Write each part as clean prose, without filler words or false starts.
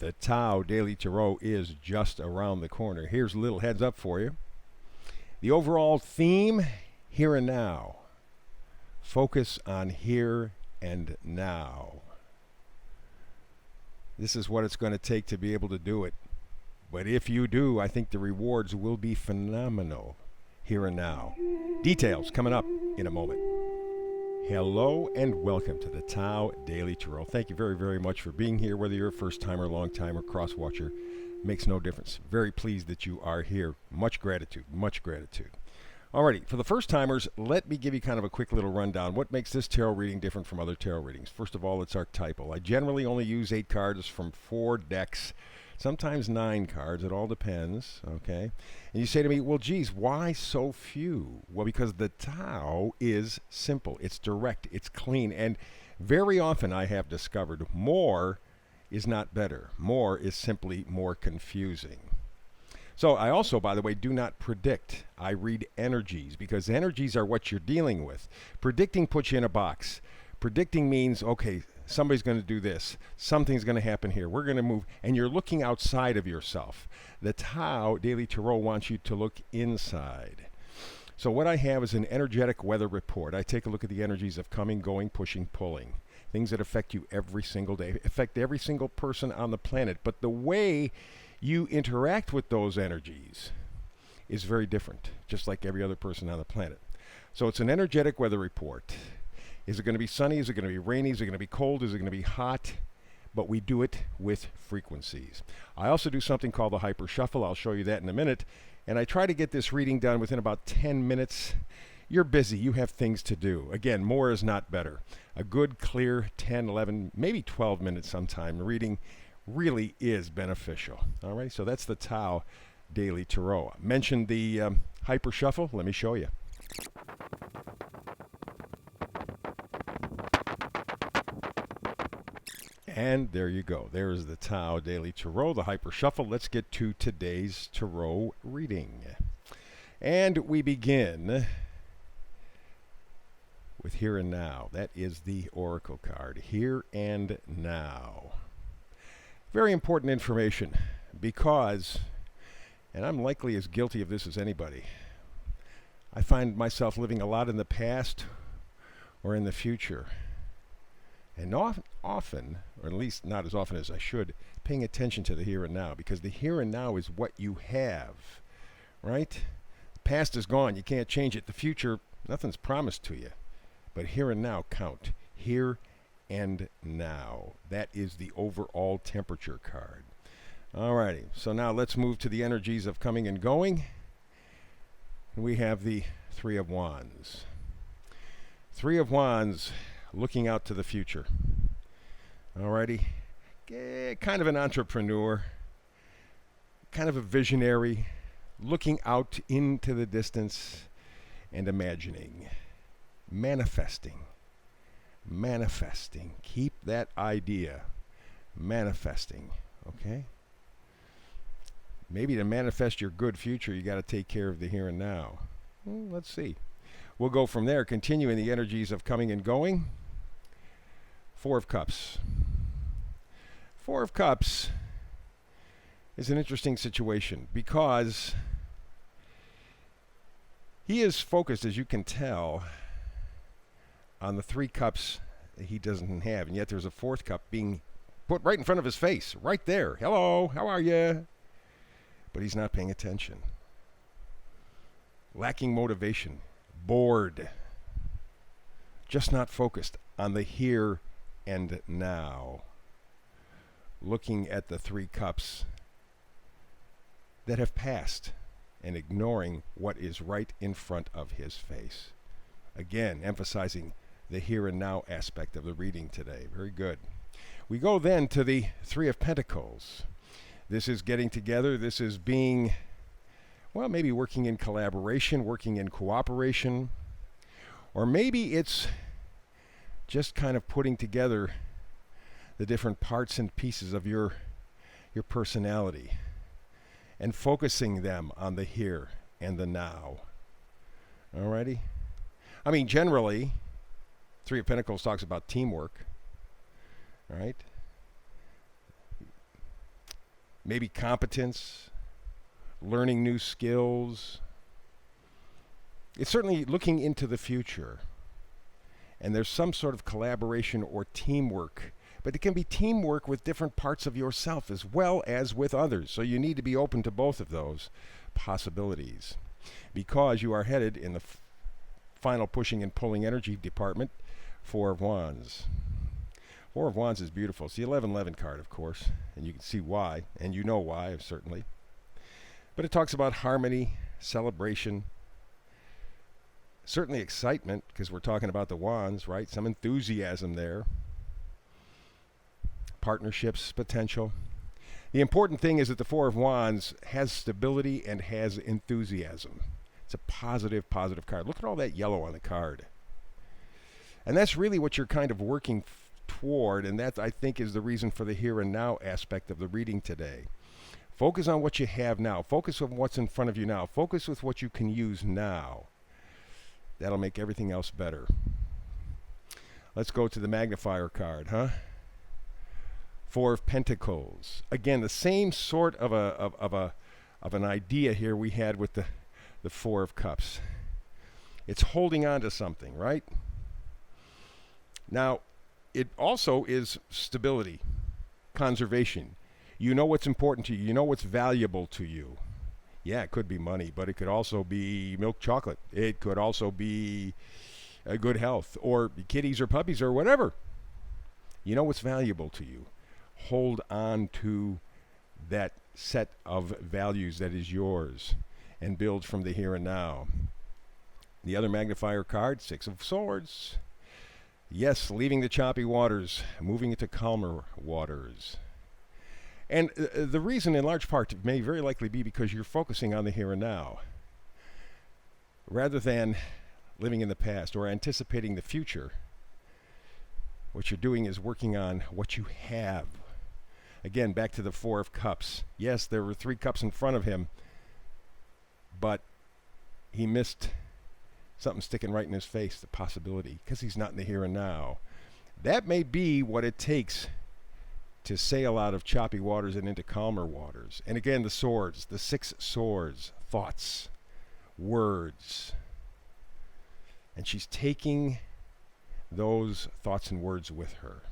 The Tao Daily Tarot is just around the corner. Here's a little heads up for you. The overall theme, here and now. Focus on here and now. This is what it's going to take to be able to do it. But if you do, I think the rewards will be phenomenal here and now. Details coming up in a moment. Hello and welcome to the Tao Daily Tarot. Thank you very, very much for being here. Whether you're a first-timer, long-timer, cross-watcher, makes no difference. Very pleased that you are here. Much gratitude, much gratitude. Alrighty, for the first-timers, let me give you kind of a quick little rundown. What makes this tarot reading different from other tarot readings? First of all, it's archetypal. I generally only use 8 cards from 4 decks, sometimes 9 cards. It all depends, okay? And you say to me, well, geez, why so few? Well, because the Tao is simple. It's direct. It's clean. And very often I have discovered more is not better. More is simply more confusing. So I also, by the way, do not predict. I read energies because energies are what you're dealing with. Predicting puts you in a box. Predicting means, okay, somebody's going to do this. Something's going to happen here. We're going to move. And you're looking outside of yourself. The Tao Daily Tarot wants you to look inside. So what I have is an energetic weather report. I take a look at the energies of coming, going, pushing, pulling. Things that affect you every single day, affect every single person on the planet. But the way you interact with those energies is very different, just like every other person on the planet. So it's an energetic weather report. Is it going to be sunny? Is it going to be rainy? Is it going to be cold? Is it going to be hot? But we do it with frequencies. I also do something called the Hyper Shuffle. I'll show you that in a minute. And I try to get this reading done within about 10 minutes. You're busy. You have things to do. Again, more is not better. A good, clear 10, 11, maybe 12 minutes sometime reading really is beneficial. All right, so that's the Tao Daily Tarot. I mentioned the Hyper Shuffle. Let me show you. And there you go. There is the Tao Daily Tarot, the Hyper Shuffle. Let's get to today's tarot reading. And we begin with Here and Now. That is the Oracle card. Here and Now. Very important information because, and I'm likely as guilty of this as anybody, I find myself living a lot in the past or in the future. And often, or at least not as often as I should, paying attention to the here and now, because the here and now is what you have, right? The past is gone. You can't change it. The future, nothing's promised to you. But here and now count. Here and now. That is the overall temperature card. Alrighty, so now let's move to the energies of coming and going. We have the Three of Wands. Three of Wands, looking out to the future. Alrighty, kind of an entrepreneur, kind of a visionary, looking out into the distance and imagining, manifesting. Keep that idea manifesting, okay? Maybe to manifest your good future, you got to take care of the here and now. Well, let's see. We'll go from there, continuing the energies of coming and going. Four of Cups. Four of Cups is an interesting situation because he is focused, as you can tell, on the 3 cups that he doesn't have. And yet there's a 4th cup being put right in front of his face, right there. Hello, how are you? But he's not paying attention. Lacking motivation. Bored. Just not focused on the here and now. Looking at the 3 cups that have passed and ignoring what is right in front of his face. Again, emphasizing the here and now aspect of the reading today. Very good. We go then to the 3 of Pentacles. This is getting together. This is being, well, maybe working in collaboration, working in cooperation, or maybe it's just kind of putting together the different parts and pieces of your personality and focusing them on the here and the now. Alrighty? I mean, generally, Three of Pentacles talks about teamwork, right? maybe competence, learning new skills. It's certainly looking into the future. And there's some sort of collaboration or teamwork. But it can be teamwork with different parts of yourself as well as with others. So you need to be open to both of those possibilities. Because you are headed in the final pushing and pulling energy department, Four of Wands. Four of Wands is beautiful. It's the 1111 card, of course, and you can see why, and you know why, certainly. But it talks about harmony, celebration, certainly excitement, because we're talking about the Wands, right? Some enthusiasm there. Partnerships, potential. The important thing is that the Four of Wands has stability and has enthusiasm. It's a positive, positive card. Look at all that yellow on the card. And that's really what you're kind of working toward, and that, I think, is the reason for the here and now aspect of the reading today. Focus on what you have now. Focus on what's in front of you now. Focus with what you can use now. That'll make everything else better. Let's go to the magnifier card, huh? Four of Pentacles. Again, the same sort of an idea here we had with the Four of Cups. It's holding on to something, right? Now, it also is stability, conservation. You know what's important to you. You know what's valuable to you. Yeah, it could be money, but it could also be milk chocolate. It could also be good health, or kitties or puppies or whatever. You know what's valuable to you. Hold on to that set of values that is yours and build from the here and now. The other magnifier card, Six of Swords. Yes, leaving the choppy waters, moving into calmer waters. And the reason, in large part, may very likely be because you're focusing on the here and now, rather than living in the past or anticipating the future. What you're doing is working on what you have. Again, back to the Four of Cups. Yes, there were 3 cups in front of him, but he missed something sticking right in his face, the possibility, because he's not in the here and now. That may be what it takes to sail out of choppy waters and into calmer waters. And again, the swords, the 6 swords, thoughts, words. And she's taking those thoughts and words with her.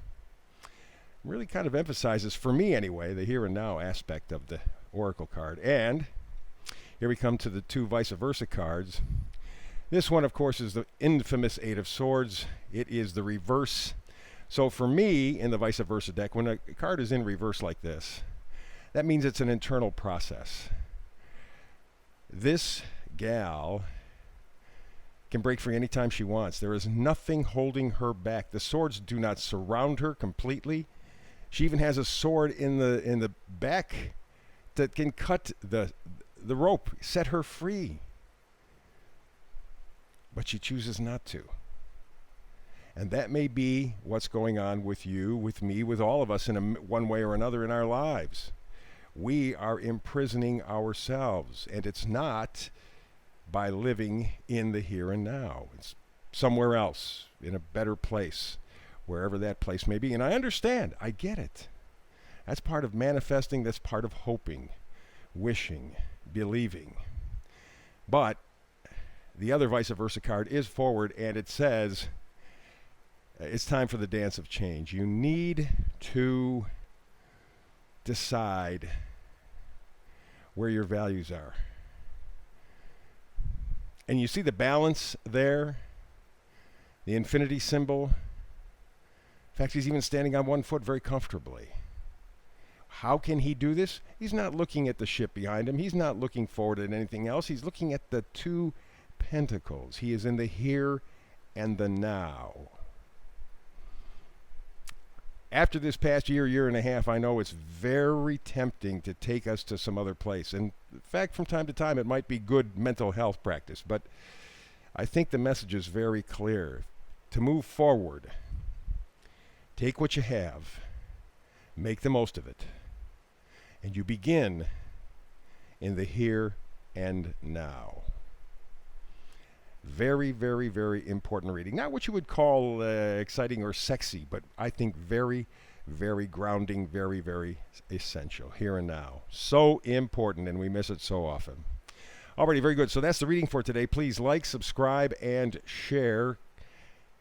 Really kind of emphasizes, for me anyway, the here and now aspect of the Oracle card. And here we come to the 2 vice versa cards. This one, of course, is the infamous 8 of Swords. It is the reverse. So for me, in the vice versa deck, when a card is in reverse like this, that means it's an internal process. This gal can break free anytime she wants. There is nothing holding her back. The swords do not surround her completely. She even has a sword in the back that can cut the rope, set her free. But she chooses not to. And that may be what's going on with you, with me, with all of us in one way or another in our lives. We are imprisoning ourselves, and it's not by living in the here and now. It's somewhere else, in a better place, wherever that place may be. And I understand. I get it. That's part of manifesting. That's part of hoping, wishing, believing. But the other vice versa card is forward, and it says it's time for the dance of change. You need to decide where your values are. And you see the balance there, the infinity symbol. In fact, he's even standing on one foot very comfortably. How can he do this? He's not looking at the ship behind him. He's not looking forward at anything else. He's looking at the 2 pentacles. He is in the here and the now. After this past year and a half, I know it's very tempting to take us to some other place. And in fact, from time to time, it might be good mental health practice. But I think the message is very clear. To move forward, take what you have, make the most of it, and you begin in the here and now. Very, very, very important reading. Not what you would call exciting or sexy, but I think very, very grounding, very, very essential. Here and now. So important, and we miss it so often. Alrighty, very good. So that's the reading for today. Please like, subscribe, and share.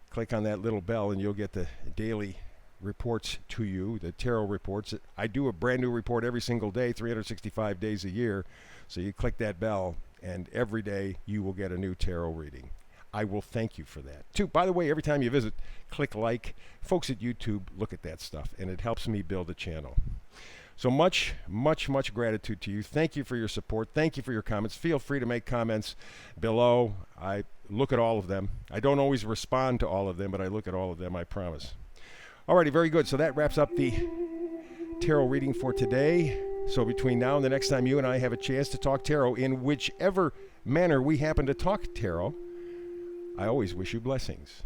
Click on that little bell, and you'll get the daily reports to you, the tarot reports. I do a brand new report every single day, 365 days a year. So you click that bell, and every day you will get a new tarot reading. I will thank you for that. Too, by the way, every time you visit, click like. Folks at YouTube look at that stuff, and it helps me build a channel. So much, much, much gratitude to you. Thank you for your support. Thank you for your comments. Feel free to make comments below. I look at all of them. I don't always respond to all of them, but I look at all of them, I promise. Alrighty, very good. So that wraps up the tarot reading for today. So between now and the next time you and I have a chance to talk tarot, in whichever manner we happen to talk tarot, I always wish you blessings.